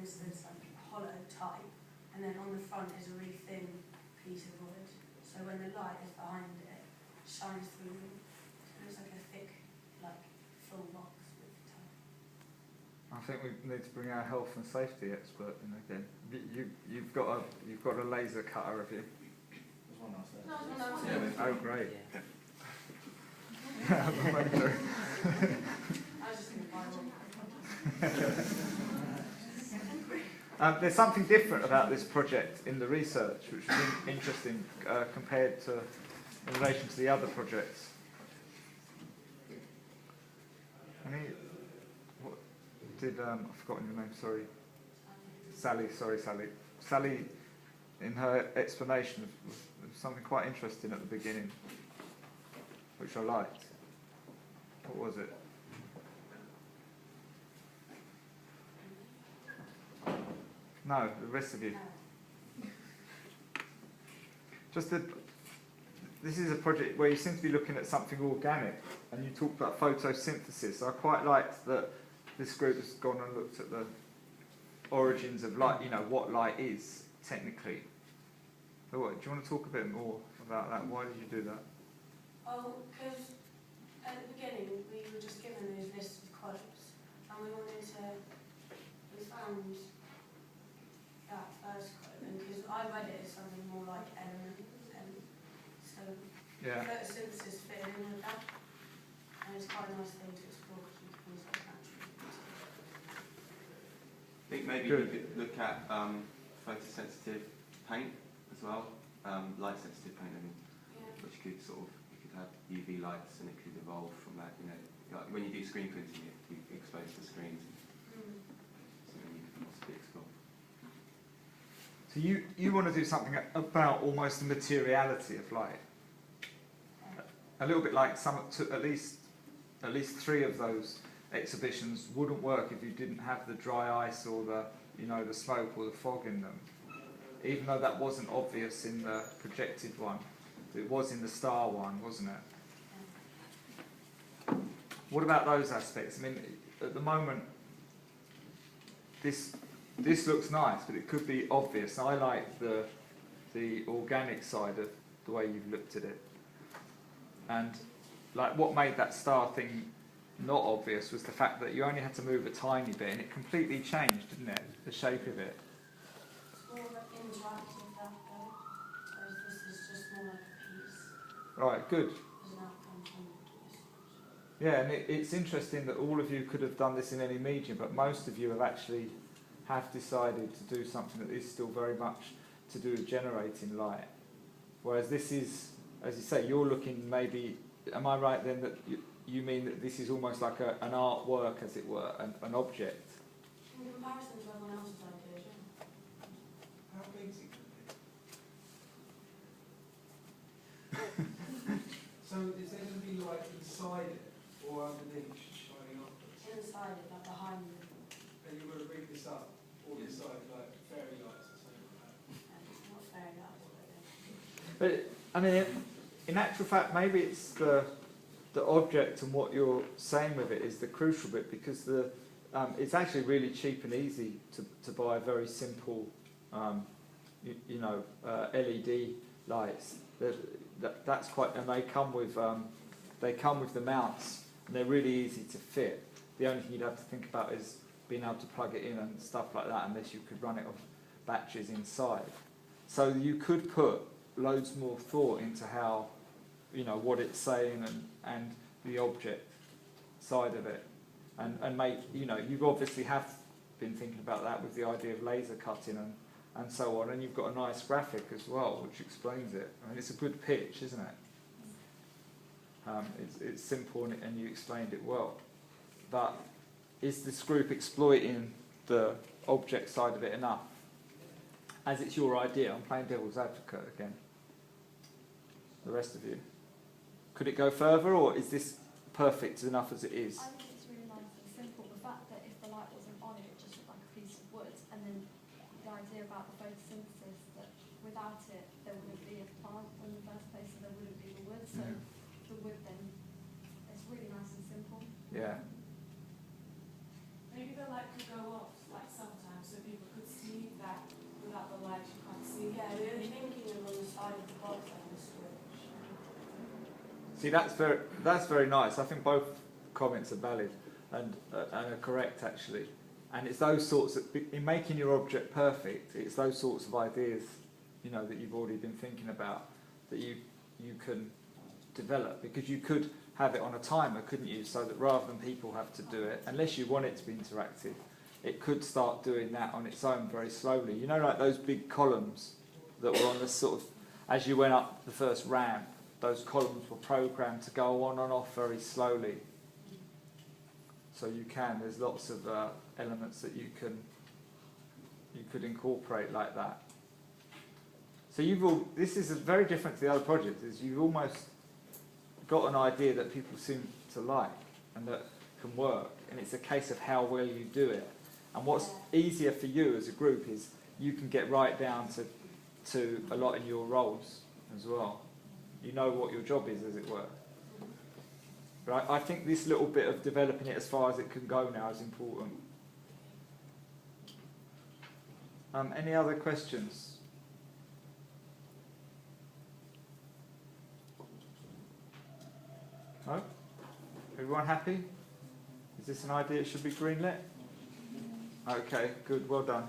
instance, like hollow type, and then on the front is a really thin piece of wood. So when the light is behind it, it shines through them. So it looks like a thick, like full box with type. I think we need to bring our health and safety expert in again. You've got a laser cutter, have you? There's one else there. No, Oh, great. Yeah. I was just going to buy one. There's something different about this project in the research, which is interesting compared to in relation to the other projects. What did I've forgotten your name? Sorry, Sally. Sorry, Sally. Sally, in her explanation, was something quite interesting at the beginning, which I liked. What was it? No, the rest of you. This is a project where you seem to be looking at something organic, and you talked about photosynthesis. So I quite liked that this group has gone and looked at the origins of light, what light is, technically. So do you want to talk a bit more about that? Why did you do that? Oh, because at the beginning we were just given those lists of quotes, and we found that first quote, and because I read it as something more like element, and so photosynthesis fitted in with that, and it's quite a nice thing to explore because we can use that naturally. I think maybe you could look at photosensitive paint as well, light sensitive paint, which could you could have UV lights and it could evolve from that. Like when you do screen printing, you expose the screens. Something you can possibly explore. So you want to do something about almost the materiality of light. A little bit like at least 3 of those exhibitions wouldn't work if you didn't have the dry ice or the smoke or the fog in them. Even though that wasn't obvious in the projected one, it was in the star one, wasn't it? What about those aspects? I mean, at the moment, this looks nice, but it could be obvious. I like the organic side of the way you've looked at it. And like what made that star thing not obvious was the fact that you only had to move a tiny bit, and it completely changed, didn't it? The shape of it. It's more like interactive that though, whereas this is just more like a piece. Right, good. As an outcome from this. Yeah, and it's interesting that all of you could have done this in any medium, but most of you have decided to do something that is still very much to do with generating light. Whereas this is, as you say, you're looking maybe, am I right then that you mean that this is almost like an artwork, as it were, an object? In comparison to everyone else's ideas, How big is it going to be? So is there going to be light inside it or underneath shining upwards? inside it, like behind it. And you're going to rig this up all inside like fairy lights or something like that? And it's not fair enough. But I mean, in actual fact, maybe it's the object and what you're saying with it is the crucial bit, because it's actually really cheap and easy to buy very simple, LED lights. That's quite, and they come with the mounts, and they're really easy to fit. The only thing you'd have to think about is being able to plug it in and stuff like that, unless you could run it off batteries inside. So you could put loads more thought into how, what it's saying and the object side of it, and make, you obviously have been thinking about that with the idea of laser cutting and so on, and you've got a nice graphic as well which explains it. I mean, it's a good pitch, isn't it? It's simple and you explained it well. But is this group exploiting the object side of it enough? As it's your idea, I'm playing devil's advocate again. The rest of you. Could it go further, or is this perfect enough as it is? I think it's really nice and simple. The fact that if the light wasn't on it, it just looked like a piece of wood, and then the idea about the photosynthesis, that without it there wouldn't be a plant in the first place, so there wouldn't be the wood, so the wood then, it's really nice and simple. Yeah. Maybe the light could go off like sometimes so people side of the box and the switch. See, that's very nice. I think both comments are valid and are correct actually. And it's those sorts of, in making your object perfect, it's those sorts of ideas, you know, that you've already been thinking about that you can develop, because you could have it on a timer, couldn't you? So that rather than people have to do it, unless you want it to be interactive, it could start doing that on its own very slowly. You know, like those big columns that were on the sort of, as you went up the first ramp, those columns were programmed to go on and off very slowly. So you can, there's lots of elements that you could incorporate like that. So this is very different to the other project, is you've almost got an idea that people seem to like and that can work, and it's a case of how well you do it. And what's easier for you as a group is you can get right down to a lot in your roles as well. You know what your job is, as it were. But I think this little bit of developing it as far as it can go now is important. Any other questions? No? Everyone happy? Is this an idea it should be greenlit? Okay, good, well done.